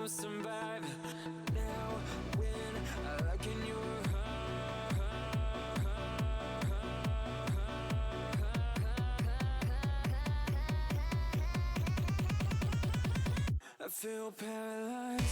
to survive. Now when I look in your I feel paralyzed.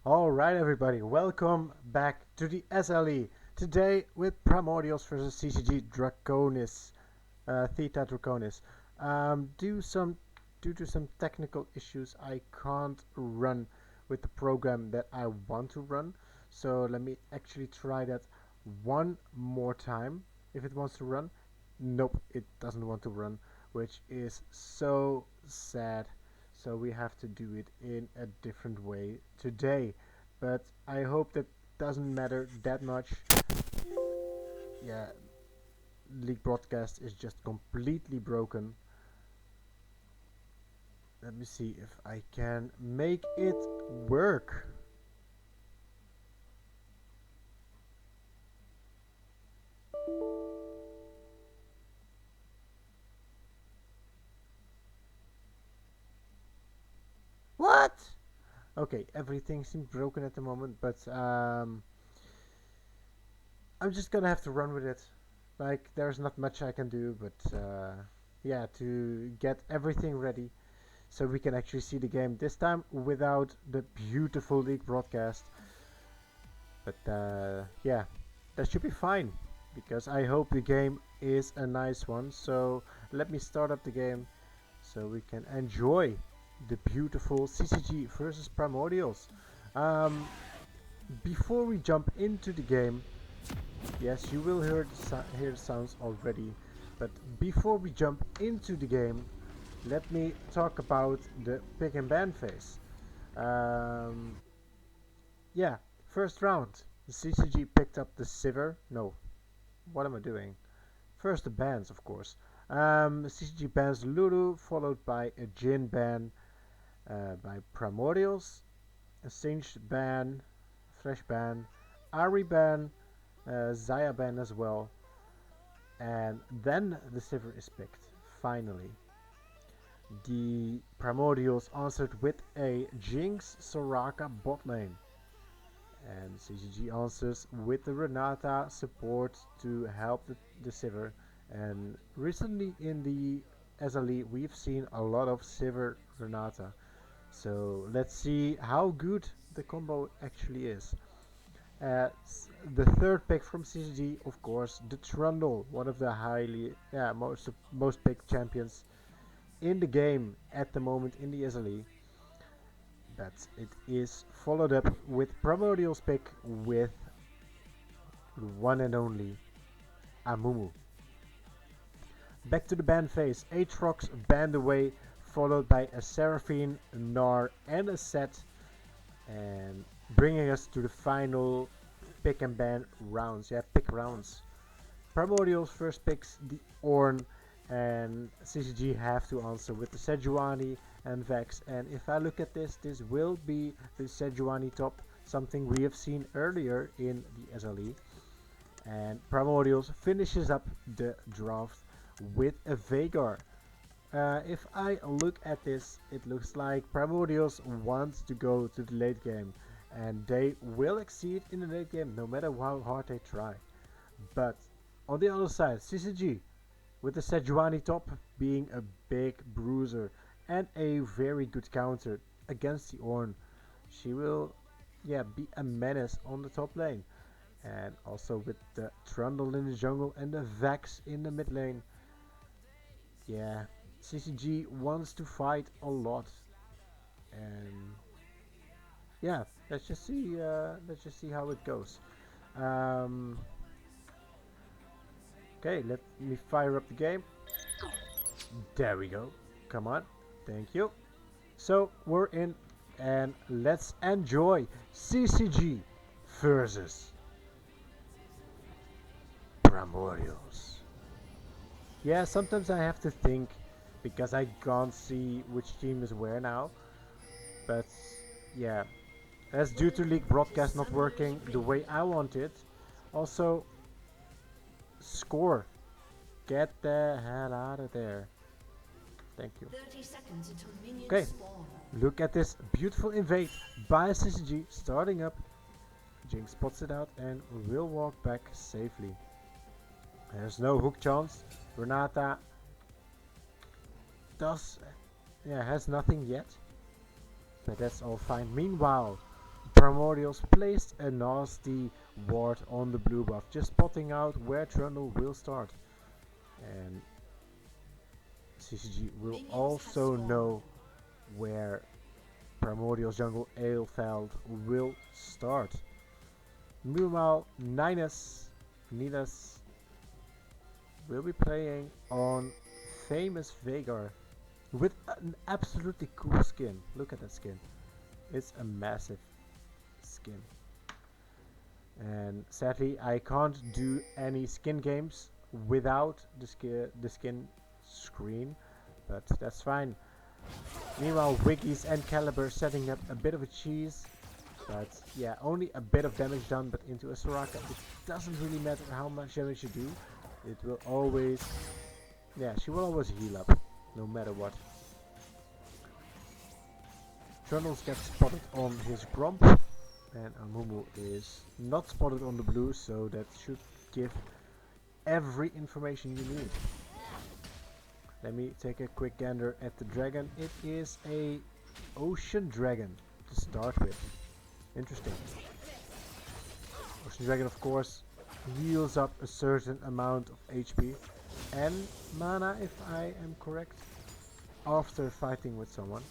Alright everybody, welcome back to the SLE. Today with Primordials versus CCG Draconis, Theta Draconis. Due to some technical issues, I can't run with the program that I want to run. So let me actually try that one more time. If it wants to run, nope, it doesn't want to run, which is so sad. So we have to do it in a different way today, but I hope that doesn't matter that much. Yeah, league broadcast is just completely broken. Let me see if I can make it work. What? Okay, everything seems broken at the moment, but I'm just gonna have to run with it. Like, there's not much I can do, but yeah, to get everything ready so we can actually see the game. This time without the beautiful league broadcast. But yeah, that should be fine, because I hope the game is a nice one. So let me start up the game so we can enjoy the beautiful CCG versus Primordials. Before we jump into the game, yes, you will hear the sounds already, but before we jump into the game, let me talk about the pick and ban phase. Um, yeah, first round, the CCG picked up the Sivir. No, what am I doing? First the bans, of course. CCG bans Lulu, followed by a Jin ban by Primordials, a Singed ban, Fresh ban, Ari ban, Zaya ban as well, and then the Sivir is picked, finally. The Primordials answered with a Jinx Soraka bot lane, and CCG answers with the Renata support to help the Sivir. And recently in the SLE we've seen a lot of Sivir Renata, so let's see how good the combo actually is. The third pick from CCG, of course, the Trundle, one of the most picked champions in the game at the moment in the SLE. But it is followed up with Primordial's pick with the one and only Amumu. Back to the ban phase, Aatrox banned away, followed by a Seraphine, Gnar, and a Set, and bringing us to the final pick and ban rounds. Yeah, pick rounds. Primordials first picks the Ornn, and CCG have to answer with the Sejuani and Vex. And if I look at this, this will be the Sejuani top, something we have seen earlier in the SLE. And Primordials finishes up the draft with a Veigar. If I look at this, it looks like Primordials wants to go to the late game, and they will exceed in the late game no matter how hard they try. But on the other side, CCG, with the Sejuani top being a big bruiser and a very good counter against the Ornn, she will be a menace on the top lane. And also with the Trundle in the jungle and the Vex in the mid lane. Yeah, CCG wants to fight a lot. And yeah, let's just see how it goes. Um, okay, let me fire up the game. There we go. Come on. Thank you. So we're in, and let's enjoy CCG versus Primordials. Yeah, sometimes I have to think because I can't see which team is where now. But yeah, that's due to league broadcast not working the way I want it. Also, score. Get the hell out of there. Thank you. 30 seconds until minions Okay, spawn. look at this beautiful invade by CCG starting up. Jinx spots it out and will walk back safely. There's no hook chance. Renata has nothing yet, but that's all fine. Meanwhile, Primordials placed a nasty ward on the blue buff, just spotting out where Trundle will start. And CCG will also know where Primordials jungle Aelfeld will start. Meanwhile, Nidus will be playing on famous Veigar with an absolutely cool skin. Look at that skin. It's a massive skin. And sadly, I can't do any skin games without the skin screen, but that's fine. Meanwhile, Wiggies and Caliber setting up a bit of a cheese, but yeah, only a bit of damage done, but into a Soraka, it doesn't really matter how much damage you do. It will always, she will always heal up, no matter what. Trundles gets spotted on his Gromp, and Amumu is not spotted on the blue, so that should give every information you need. Let me take a quick gander at the dragon. It is a ocean dragon to start with. Interesting. Ocean dragon, of course, heals up a certain amount of HP and mana, if I am correct, after fighting with someone.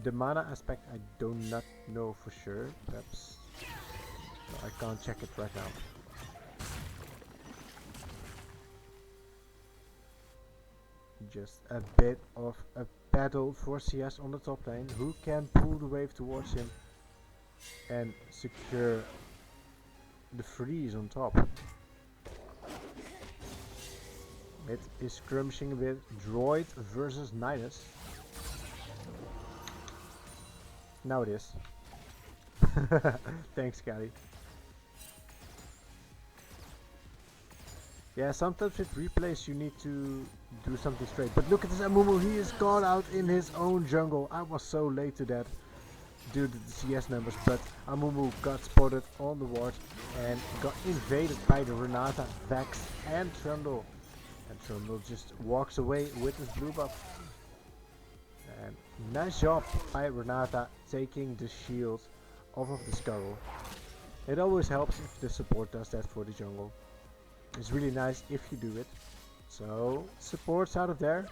The mana aspect I do not know for sure. Perhaps I can't check it right now. Just a bit of a battle for CS on the top lane. Who can pull the wave towards him and secure the freeze on top? It is skirmishing with Droid versus Nidus. Now it is. Thanks, Callie. Yeah, sometimes with replays you need to do something straight. But look at this Amumu, he is caught out in his own jungle. I was so late to that due to the CS numbers, but Amumu got spotted on the ward and got invaded by the Renata, Vex and Trundle. And Trundle just walks away with his blue buff. And nice job by Renata taking the shield off of the Skrull. It always helps if the support does that for the jungle. It's really nice if you do it. So, supports out of there,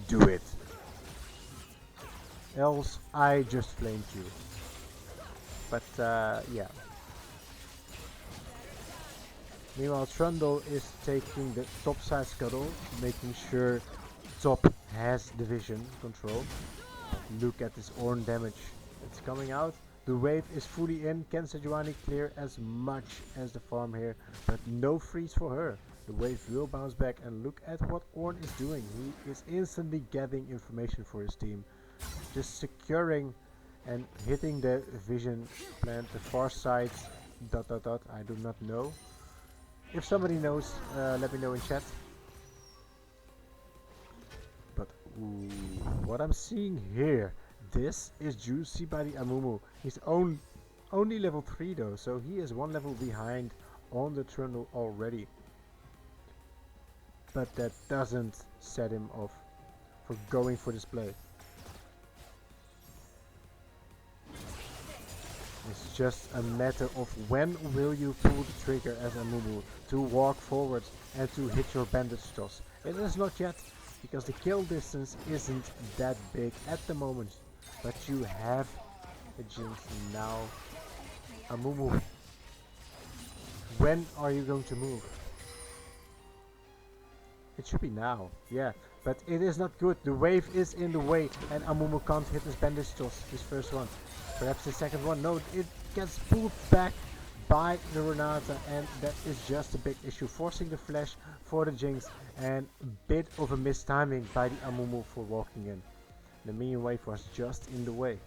do it. Else, I just flamed you. But, yeah. Meanwhile, Trundle is taking the top side scuttle, making sure top has the vision control. Look at this Ornn damage. It's coming out. The wave is fully in. Can Sejuani clear as much as the farm here, but no freeze for her. The wave will bounce back, and look at what Ornn is doing. He is instantly gathering information for his team. Just securing and hitting the vision plant, the far side, ... I do not know. If somebody knows, let me know in chat. But ooh, what I'm seeing here, this is juicy by the Amumu. He's only level 3 though, so he is one level behind on the Trundle already. But that doesn't set him off for going for this play. It's just a matter of when will you pull the trigger as Amumu to walk forward and to hit your bandage toss. It is not yet, because the kill distance isn't that big at the moment. But you have a jinx now. Amumu, when are you going to move? It should be now, yeah. But it is not good. The wave is in the way and Amumu can't hit his bandage toss, his first one. Perhaps the second one. No, it gets pulled back by the Renata, and that is just a big issue. Forcing the flash for the Jinx and a bit of a mistiming by the Amumu for walking in. The minion wave was just in the way.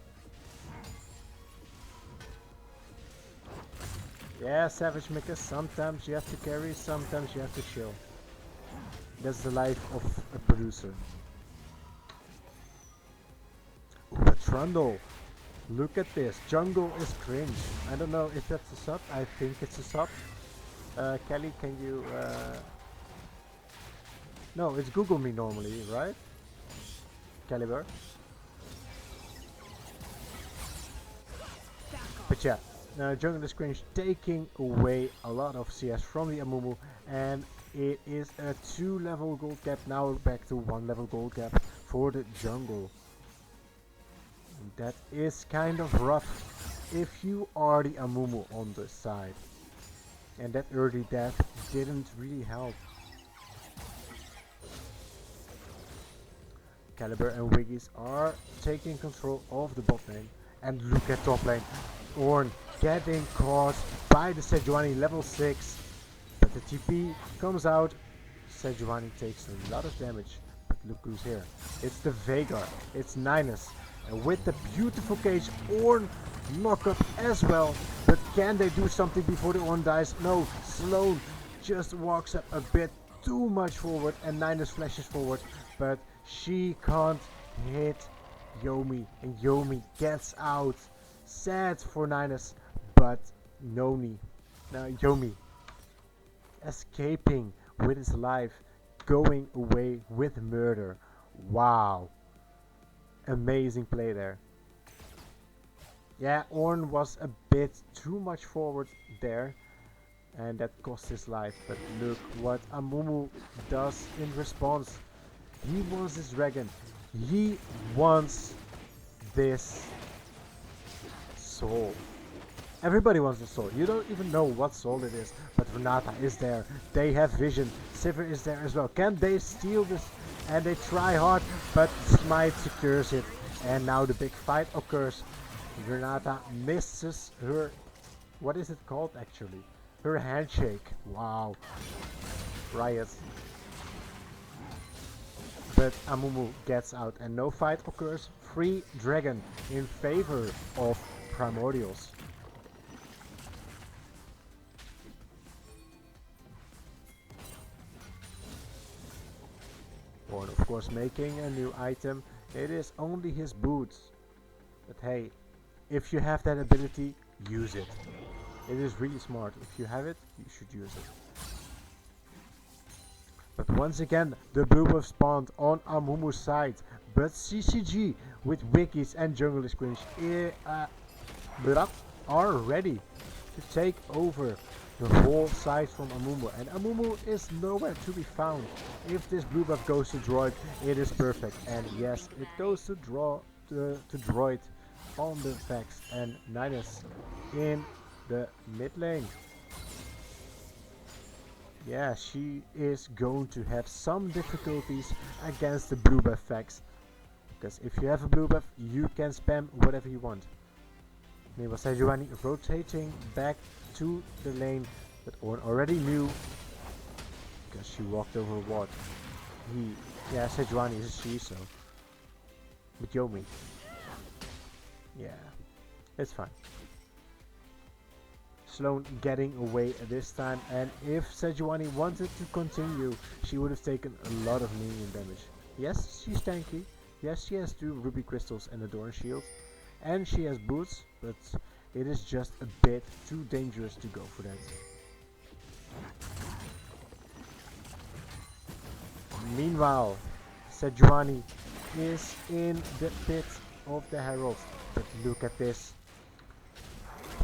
Yeah, Savage Mika, sometimes you have to carry, sometimes you have to chill. That's the life of a producer. Ooh, a Trundle. Look at this. Jungle is cringe. I don't know if that's a sub. I think it's a sub. Kelly, can you... No, it's Google me normally, right? Caliber. But yeah, Jungle is cringe, taking away a lot of CS from the Amumu, and it is a 2-level gold gap, now back to 1-level gold gap for the jungle. That is kind of rough if you are the Amumu on the side. And that early death didn't really help. Caliber and Wiggies are taking control of the bot lane. And look at top lane. Ornn getting caught by the Sejuani level 6. But the TP comes out. Sejuani takes a lot of damage. But look who's here. It's the Veigar. It's Ninus. And with the beautiful cage, Ornn knock up as well. But can they do something before the Ornn dies? No. Sloan just walks up a bit too much forward. And Ninus flashes forward. But she can't hit Yomi. And Yomi gets out. Sad for Ninus. But Yomi escaping with his life, going away with murder. Wow. Amazing play there. Yeah, Ornn was a bit too much forward there, and that cost his life. But look what Amumu does in response. He wants this dragon. He wants this soul. Everybody wants the soul. You don't even know what soul it is. But Renata is there. They have vision. Sivir is there as well. Can they steal this? And they try hard, but Smite secures it. And now the big fight occurs. Renata misses her... What is it called actually? Her handshake. Wow. Riot. But Amumu gets out and no fight occurs. Free dragon in favor of Primordials. Ornn of course making a new item. It is only his boots. But hey, if you have that ability, use it. It is really smart. If you have it, you should use it. But once again, the blue buff spawned on Amumu's side. But CCG with Wikis and Jungle is cringe are ready to take over the whole side from Amumu. And Amumu is nowhere to be found. If this blue buff goes to Droid, it is perfect. And yes, it goes to Droid on the Vex and Ninus in the mid lane. Yeah, she is going to have some difficulties against the blue buff Vex. Because if you have a blue buff, you can spam whatever you want. Meanwhile, Sejuani rotating back to the lane, but Ornn already knew because she walked over what? Yeah, Sejuani is a she, so. With Yomi. Yeah, it's fine. Sloan getting away this time, and if Sejuani wanted to continue, she would have taken a lot of minion damage. Yes, she's tanky. Yes, she has 2 ruby crystals and a Dorn shield. And she has boots, but it is just a bit too dangerous to go for that. Meanwhile, Sejuani is in the pit of the Herald. But look at this.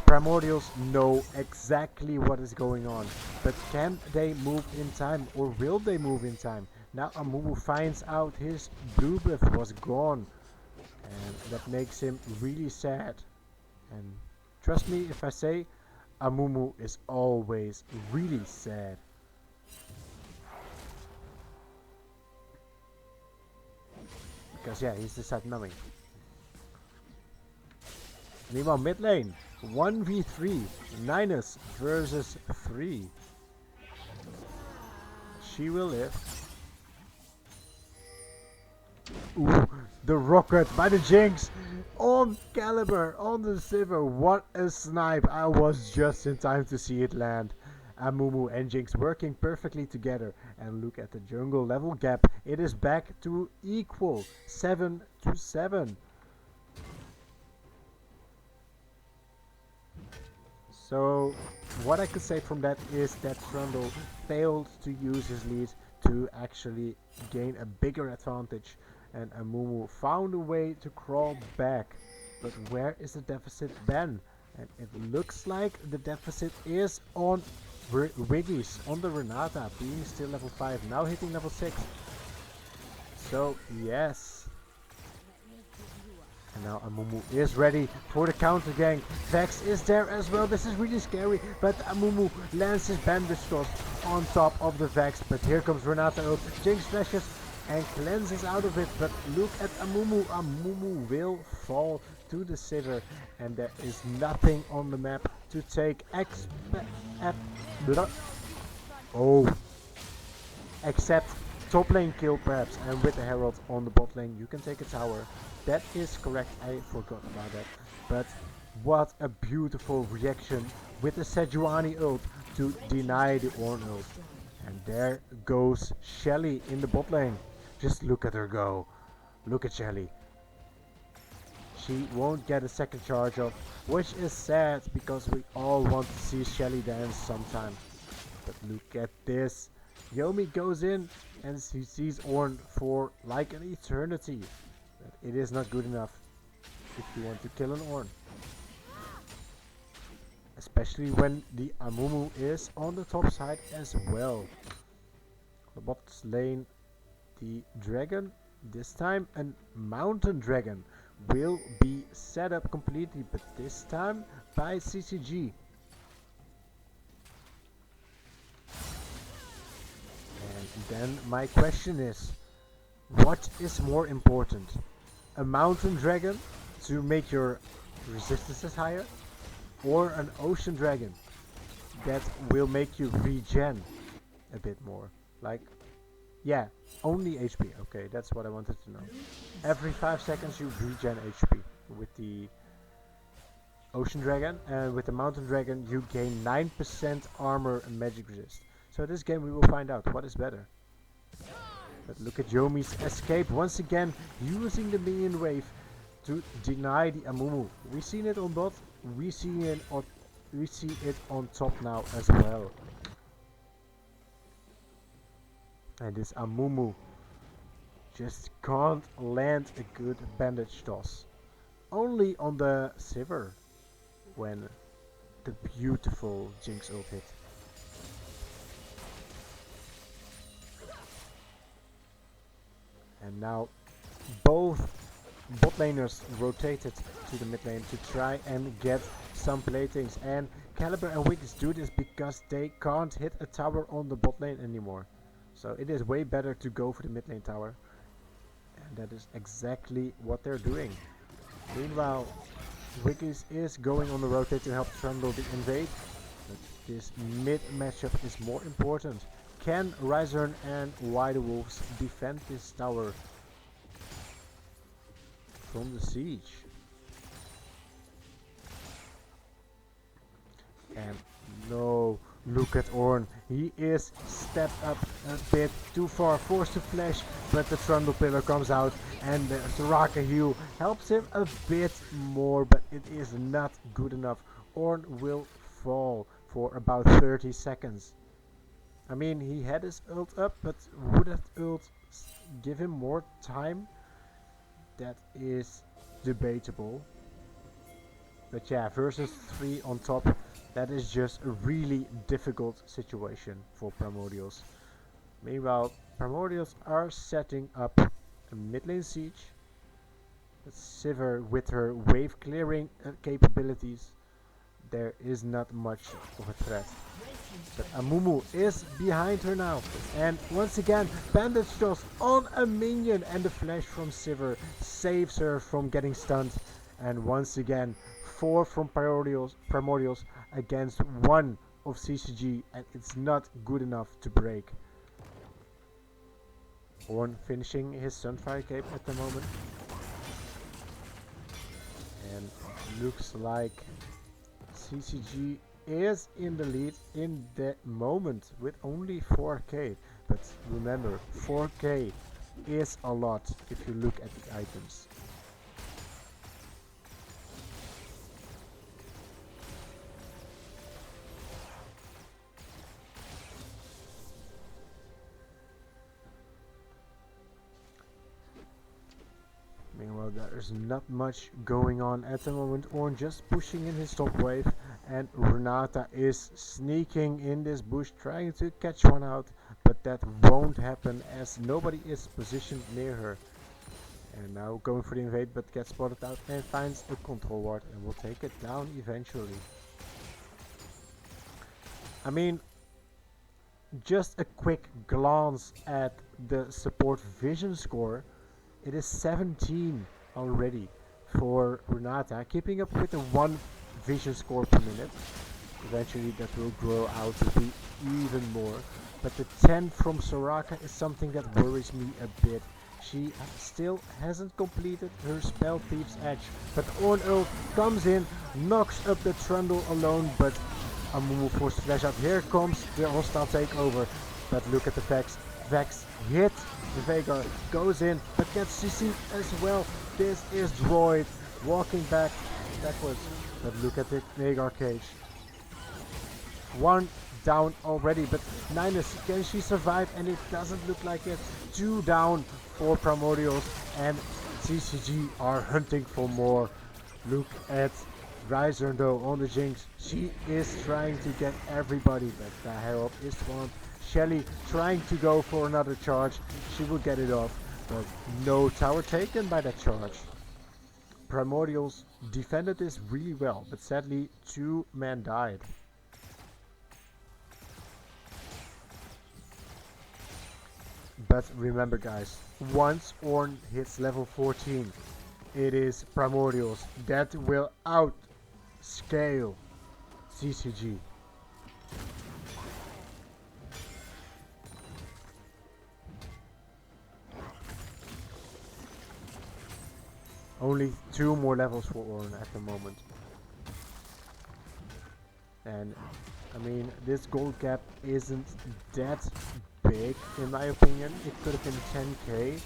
Primordials know exactly what is going on, but can they move in time, or will they move in time? Now Amumu finds out his blue buff was gone, and that makes him really sad. And trust me if I say, Amumu is always really sad. Because yeah, he's the sad mummy. Meanwhile, mid lane, 1v3, Ninus versus 3. She will live. Ooh, the rocket by the Jinx on Caliber, on the Sivir. What a snipe. I was just in time to see it land. Amumu and Jinx working perfectly together. And look at the jungle level gap. It is back to equal, 7 to 7. So what I could say from that is that Trundle failed to use his lead to actually gain a bigger advantage, and Amumu found a way to crawl back. But where is the deficit then? And it looks like the deficit is on Wiggies, on the Renata, being still level 5, now hitting level 6. So yes. And now Amumu is ready for the counter gang. Vex is there as well. This is really scary, but Amumu lands his bandage toss on top of the Vex. But here comes Renata ult. Jinx flashes and cleanses out of it. But look at Amumu. Amumu will fall to the Sivir, and there is nothing on the map to take. Except top lane kill perhaps, and with the Herald on the bot lane you can take a tower. That is correct, I forgot about that. But what a beautiful reaction with the Sejuani ult to deny the Ornn ult. And there goes Shelly in the bot lane. Just look at her go. Look at Shelly. She won't get a second charge off, which is sad because we all want to see Shelly dance sometime. But look at this. Yomi goes in and he sees Ornn for like an eternity. But it is not good enough if you want to kill an Ornn. Especially when the Amumu is on the top side as well. The bot lane, the dragon, this time a mountain dragon, will be set up completely, but this time by CCG. And then my question is, what is more important? A mountain dragon to make your resistances higher, or an ocean dragon that will make you regen a bit more? Like, yeah, only HP. Okay, that's what I wanted to know. Every 5 seconds you regen HP with the ocean dragon, and with the mountain dragon you gain 9% armor and magic resist. So this game we will find out what is better. But look at Yomi's escape once again, using the minion wave to deny the Amumu. We've seen it on bot, we see it on top now as well. And this Amumu just can't land a good bandage toss. Only on the Sivir when the beautiful Jinx ult hit. And now both bot laners rotated to the mid lane to try and get some platings, and Caliber and Wiggs do this because they can't hit a tower on the bot lane anymore. So it is way better to go for the mid lane tower, and that is exactly what they're doing. Meanwhile, Wiggs is going on the rotate to help Trundle the invade, but this mid matchup is more important. Can Ryzern and White Wolves defend this tower from the siege? And no, look at Ornn. He is stepped up a bit too far, forced to flash, but the Trundle pillar comes out and the Soraka heal helps him a bit more, but it is not good enough. Ornn will fall for about 30 seconds. I mean, he had his ult up, but would that ult give him more time? That is debatable. But yeah, versus 3 on top, that is just a really difficult situation for Primordials. Meanwhile, Primordials are setting up a mid lane siege. Sivir with her wave clearing capabilities, there is not much of a threat. But Amumu is behind her now. And once again, bandage toss on a minion, and the flash from Sivir saves her from getting stunned. And once again, 4 from Primordials against 1 of CCG, and it's not good enough to break. Ornn finishing his Sunfire Cape at the moment. And looks like CCG is in the lead in the moment with only 4k. But remember, 4k is a lot if you look at the items. Meanwhile, there's not much going on at the moment. Ornn just pushing in his top wave, and Renata is sneaking in this bush trying to catch one out, but that won't happen as nobody is positioned near her. And now going for the invade, but gets spotted out and finds a control ward and will take it down eventually. I mean, just a quick glance at the support vision score. It is 17 already for Renata, keeping up with the 1 vision score per minute. Eventually that will grow out to be even more. But the 10 from Soraka is something that worries me a bit. She still hasn't completed her Spell Thief's Edge. But Ornn ult comes in, knocks up the Trundle alone, but Amumu forced flash out. Here comes the hostile takeover. But look at the Vex. Vex hit the Veigar, goes in, but gets CC as well. This is Droid walking backwards. But look at the Veigar cage. 1 down already, but Ninus, can she survive? And it doesn't look like it. 2 down for Primordials, and CCG are hunting for more. Look at Riser though on the Jinx. She is trying to get everybody, but the Herald is swamped. Shelly trying to go for another charge. She will get it off, but no tower taken by that charge. Primordials defended this really well, but sadly 2 men died. But remember guys, once Ornn hits level 14, it is Primordials that will outscale CCG. Only 2 more levels for Ornn at the moment. And I mean, this gold gap isn't that big in my opinion. It could have been 10k,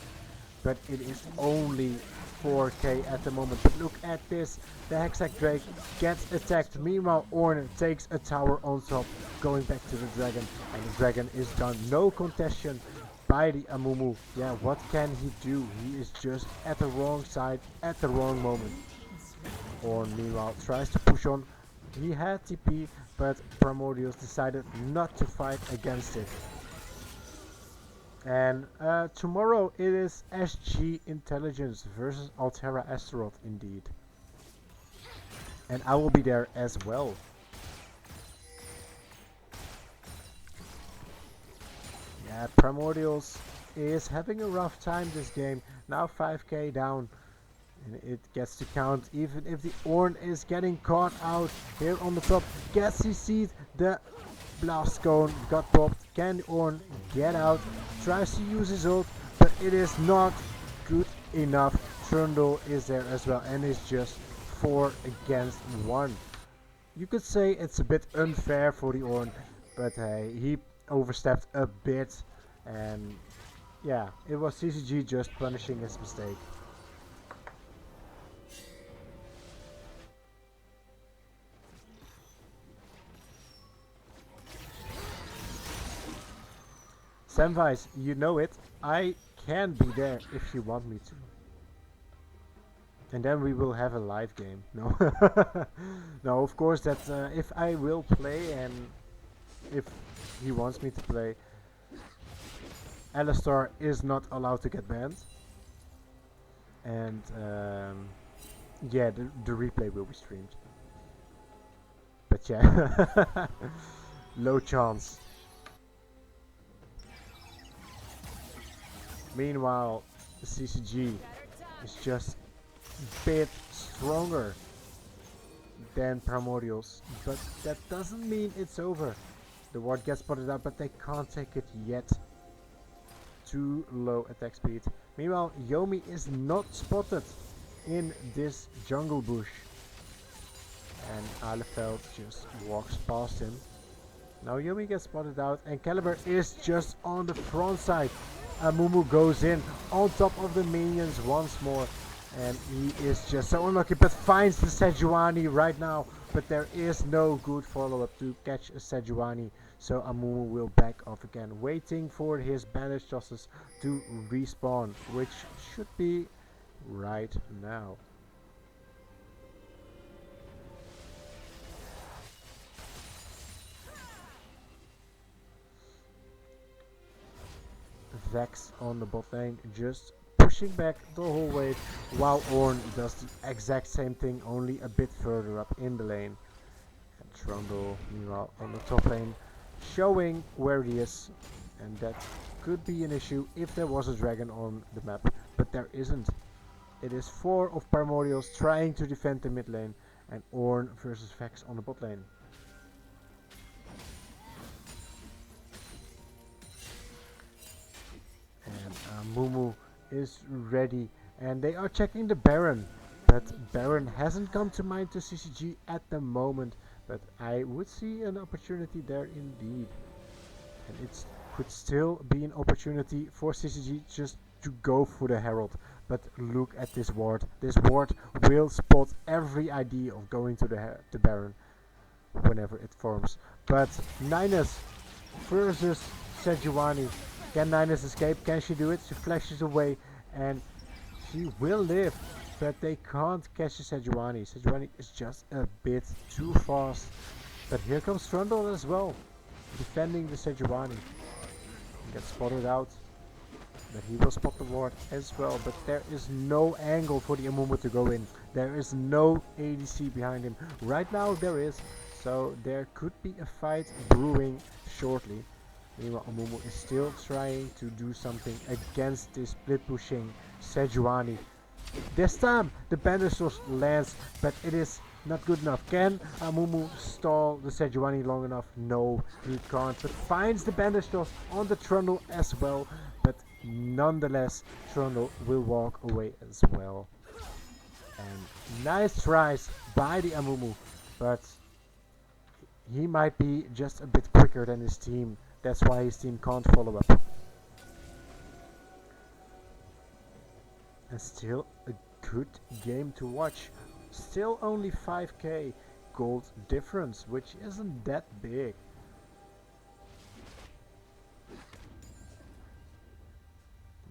but it is only 4k at the moment. But look at this, the Hexac Drake gets attacked. Meanwhile, Ornn takes a tower on top, going back to the dragon, and the dragon is done. No contestation by the Amumu. Yeah, what can he do? He is just at the wrong side at the wrong moment. Ornn meanwhile tries to push on. He had TP, but Primordials decided not to fight against it. And tomorrow it is SG Intelligence versus Altera Astaroth indeed. And I will be there as well. Yeah, Primordials is having a rough time this game. Now 5k down. And it gets to count even if the Ornn is getting caught out here on the top. Gets CC'd, the blast cone got popped. Can Ornn get out? Tries to use his ult, but it is not good enough. Trundle is there as well, and it's just 4 against 1. You could say it's a bit unfair for the Ornn, but hey, he overstepped a bit, and yeah, it was CCG just punishing his mistake. Samwise, you know it. I can be there if you want me to. And then we will have a live game. No, no. Of course, that if I will play and if he wants me to play, Alistar is not allowed to get banned. And yeah, the replay will be streamed. But yeah, low chance. Meanwhile, the CCG is just a bit stronger than Primordials, but that doesn't mean it's over. The ward gets spotted out, but they can't take it yet. Too low attack speed. Meanwhile, Yomi is not spotted in this jungle bush. And Alefeld just walks past him. Now Yomi gets spotted out and Caliber is just on the front side. Amumu goes in on top of the minions once more. And he is just so unlucky, but finds the Sejuani right now. But there is no good follow-up to catch a Sejuani. So Amumu will back off again, waiting for his bandage tosses to respawn, which should be right now. Vex on the bot lane, just pushing back the whole wave, while Ornn does the exact same thing, only a bit further up in the lane. And Trundle, meanwhile, on the top lane, showing where he is, and that could be an issue if there was a dragon on the map, but there isn't. It is 4 of Primordials trying to defend the mid lane, and Ornn versus Vex on the bot lane. And Mumu is ready, and they are checking the Baron, but Baron hasn't come to mind to CCG at the moment, but I would see an opportunity there indeed. And it could still be an opportunity for CCG just to go for the Herald, but look at this ward. This ward will spot every idea of going to the Baron whenever it forms. But Ninus versus Sejuani. Can Ninus escape? Can she do it? She flashes away and she will live, but they can't catch the Sejuani. Sejuani is just a bit too fast. But here comes Trundle as well, defending the Sejuani. Gets spotted out, but he will spot the ward as well. But there is no angle for the Amumu to go in. There is no ADC behind him. Right now there is, so there could be a fight brewing shortly. Meanwhile, Amumu is still trying to do something against this split pushing Sejuani. This time the bandage lands, but it is not good enough. Can Amumu stall the Sejuani long enough? No, he can't, but finds the bandage toss on the Trundle as well. But nonetheless, Trundle will walk away as well. And nice tries by the Amumu, but he might be just a bit quicker than his team. That's why his team can't follow up. And still a good game to watch. Still only 5k gold difference, which isn't that big.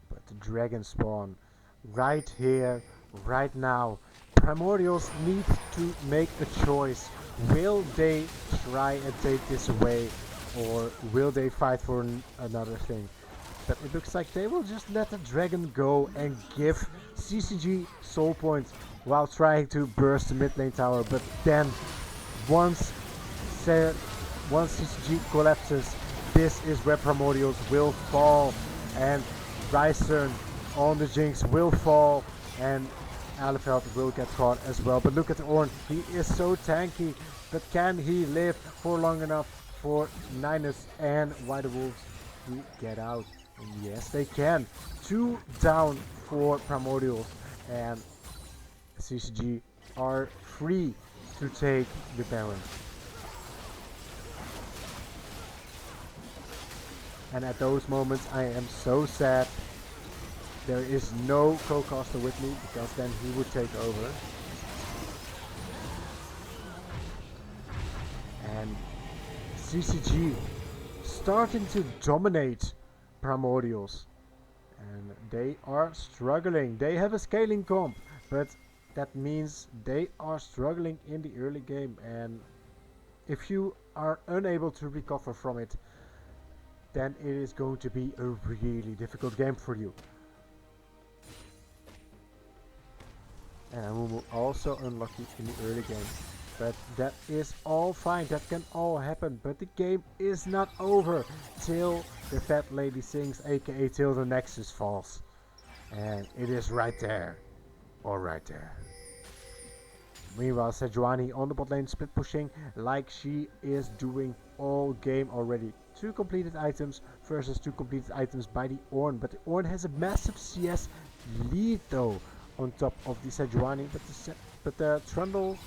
But the dragon spawn right here, right now. Primordials need to make a choice. Will they try and take this away, or will they fight for another thing? But it looks like they will just let the dragon go and give CCG soul points while trying to burst the mid lane tower. But then once CCG collapses, this is where Primordials will fall, and Rysern on the Jinx will fall, and Alefeld will get caught as well. But look at Ornn, he is so tanky, but can he live for long enough for Ninus and White Wolves to get out? And yes, they can. 2 down for Primordials, and CCG are free to take the Baron. And at those moments I am so sad there is no co-caster with me, because then he would take over. And CCG starting to dominate Primordials, and they are struggling. They have a scaling comp, but That means they are struggling in the early game, and if you are unable to recover from it, then it is going to be a really difficult game for you. And Amumu also unlucky in the early game. But that is all fine, that can all happen. But the game is not over till the fat lady sings, aka till the Nexus falls. And it is right there. Or right there. Meanwhile, Sejuani on the bot lane split pushing like she is doing all game already. 2 completed items versus 2 completed items by the Ornn. But the Ornn has a massive CS lead though on top of the Sejuani. But the Trundle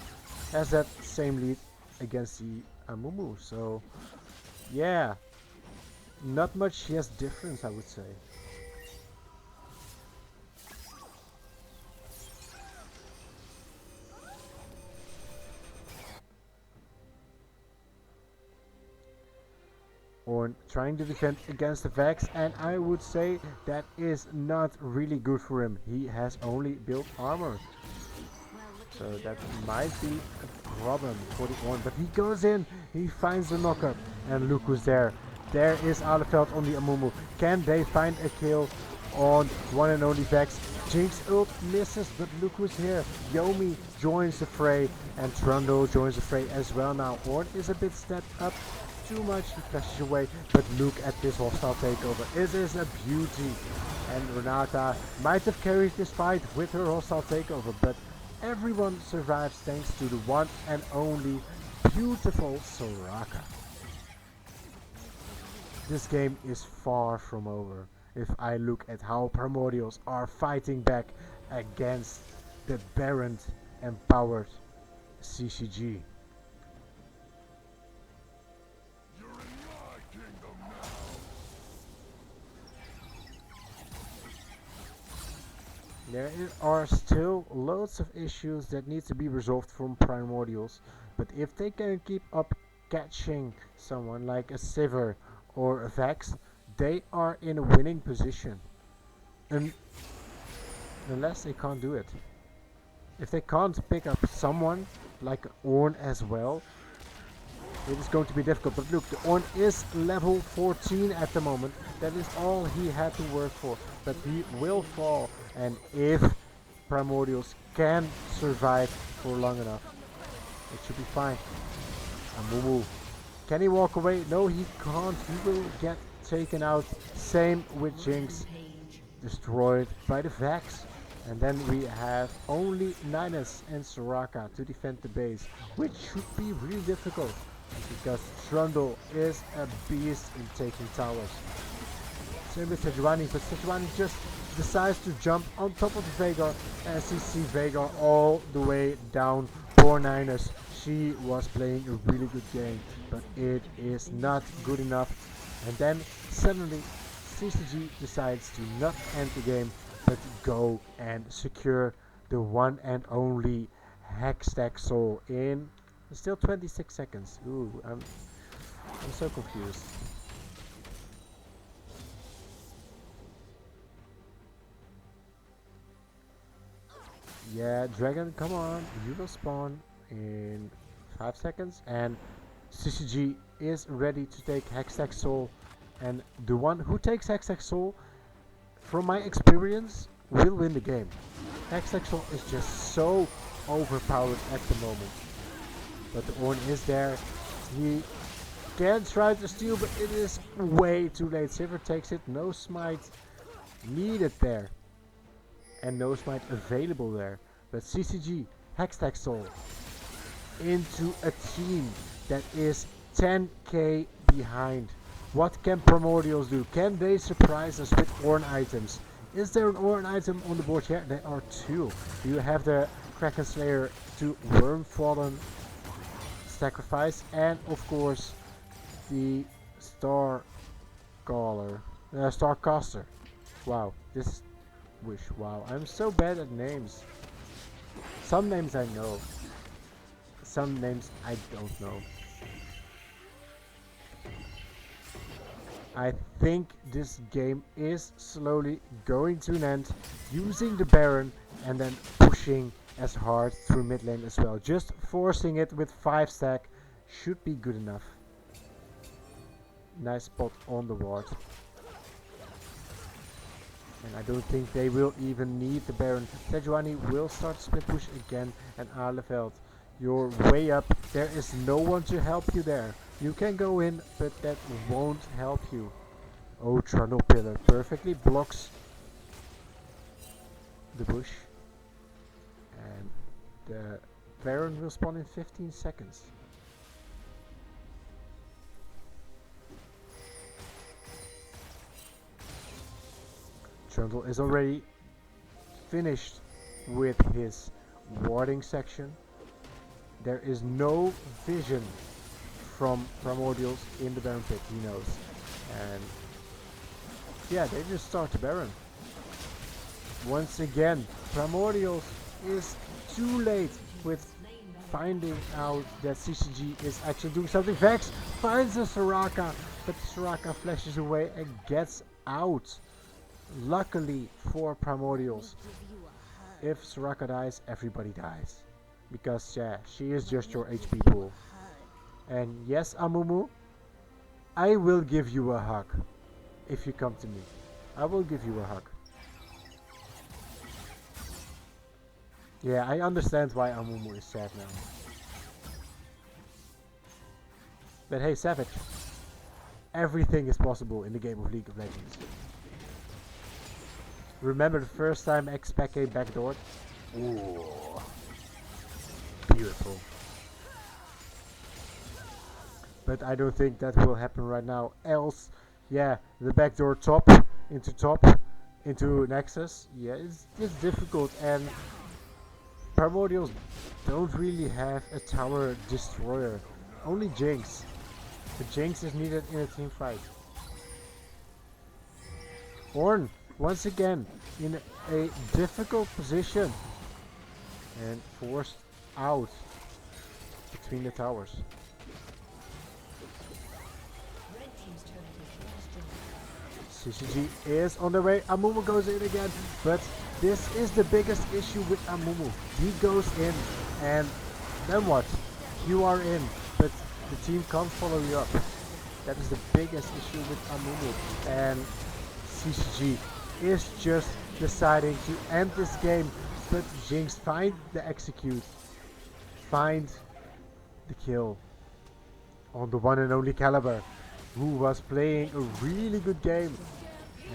has that same lead against the Amumu. So yeah, not much yes difference, I would say. Ornn trying to defend against the Vex, and I would say that is not really good for him. He has only built armor, so that might be a problem for the Ornn. But he goes in, he finds the knockup, and look who's there. There is Alefeld on the Amumu. Can they find a kill on one and only Vex? Jinx ult misses, but look who's here. Yomi joins the fray, and Trundle joins the fray as well now. Ornn is a bit stepped up. Too much, he flashes away, but look at this hostile takeover. It is a beauty, and Renata might have carried this fight with her hostile takeover, but everyone survives thanks to the one and only beautiful Soraka. This game is far from over if I look at how Primordials are fighting back against the Baron empowered CCG. There are still loads of issues that need to be resolved from Primordials, but if they can keep up catching someone like a Sivir or a Vex, they are in a winning position. Unless they can't do it. If they can't pick up someone like Ornn as well, it is going to be difficult. But look, the Ornn is level 14 at the moment. That is all he had to work for. But he will fall. And if Primordials can survive for long enough, it should be fine. Amumu. Can he walk away? No, he can't. He will get taken out. Same with Jinx. Destroyed by the Vex. And then we have only Ninus and Soraka to defend the base, which should be really difficult, because Trundle is a beast in taking towers. Same with Sejuani, but Sejuani just decides to jump on top of the Veigar, as he sees Veigar all the way down. Poor Ninus, she was playing a really good game, but it is not good enough. And then suddenly CCG decides to not end the game, but go and secure the one and only Hextech Soul in still 26 seconds. Ooh, I'm so confused. Yeah, Dragon, come on. You will spawn in 5 seconds. And CCG is ready to take Hextech Soul. And the one who takes Hextech Soul, from my experience, will win the game. Hextech Soul is just so overpowered at the moment. But the Ornn is there. He can try to steal, but it is way too late. Sivir takes it. No smite needed there. And no smite available there. But CCG, Hextech Soul, into a team that is 10k behind. What can Primordials do? Can they surprise us with Ornn items? Is there an Ornn item on the board? Yeah, there are 2. You have the Kraken Slayer to Wormfallen sacrifice, and of course the Starcaster. Wow, this wish. Wow, I'm so bad at names. Some names I know, some names I don't know. I think this game is slowly going to an end, using the Baron and then pushing as hard through mid lane as well. Just forcing it with 5 stack should be good enough. Nice spot on the ward. And I don't think they will even need the Baron. Sejuani will start split push again, and Ahlefeld, you're way up. There is no one to help you there. You can go in, but that won't help you. Oh, Trundle Pillar perfectly blocks the bush. And the Baron will spawn in 15 seconds. Trundle is already finished with his warding section. There is no vision from Primordials in the Baron pit, he knows. And yeah, they just start the Baron. Once again, Primordials is too late with finding out that CCG is actually doing something. Vex finds a Soraka, but Soraka flashes away and gets out. Luckily for Primordials, if Soraka dies, everybody dies. Because yeah, she is just your HP pool. And yes, Amumu, I will give you a hug. If you come to me, I will give you a hug. Yeah, I understand why Amumu is sad now. But hey, Savage, everything is possible in the game of League of Legends. Remember the first time X-Pac backdoored? Ooh, beautiful. But I don't think that will happen right now. Else, yeah, the backdoor top into Nexus. Yeah, it's difficult, and Primordials don't really have a tower destroyer. Only Jinx. But Jinx is needed in a team fight. Ornn, once again, in a difficult position. And forced out between the towers. CCG is on the way. Amumu goes in again, but this is the biggest issue with Amumu. He goes in, and then what? You are in, but the team can't follow you up. That is the biggest issue with Amumu. And CCG is just deciding to end this game, but Jinx find the execute, find the kill on the one and only Caliber, who was playing a really good game,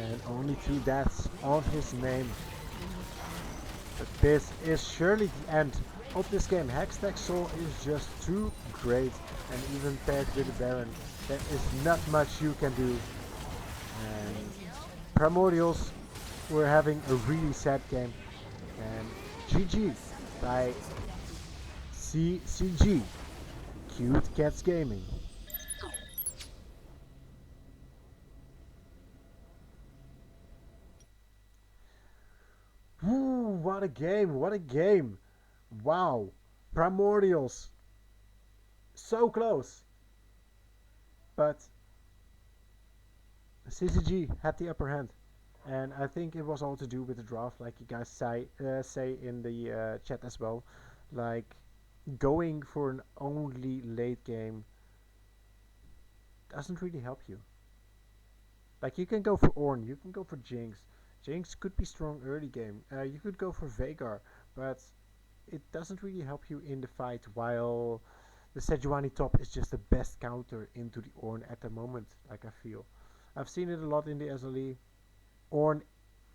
and only 2 deaths on his name. But this is surely the end of this game. Hextech Soul is just too great, and even paired with the Baron, there is not much you can do. And Primordials were having a really sad game, and GG by CCG, Cute Cats Gaming. Woo, what a game, what a game. Wow, Primordials, so close. But CCG had the upper hand. And I think it was all to do with the draft, like you guys say in the chat as well. Like, going for an only late game doesn't really help you. Like, you can go for Ornn, you can go for Jinx. Jinx could be strong early game. You could go for Veigar, but it doesn't really help you in the fight, while the Sejuani top is just the best counter into the Ornn at the moment, like I feel. I've seen it a lot in the SLE. Ornn,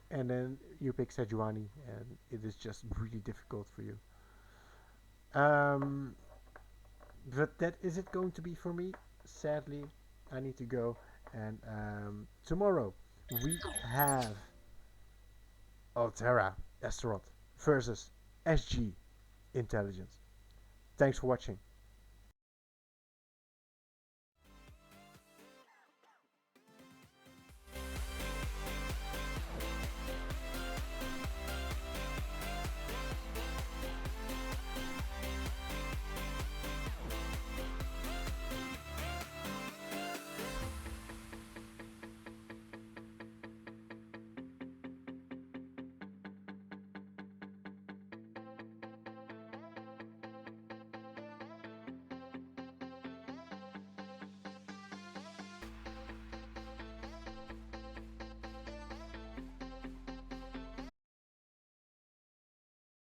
and then you pick Sejuani, and it is just really difficult for you. But that is it going to be for me. Sadly, I need to go, and tomorrow we have Altera Astaroth versus SG Intelligence. Thanks for watching.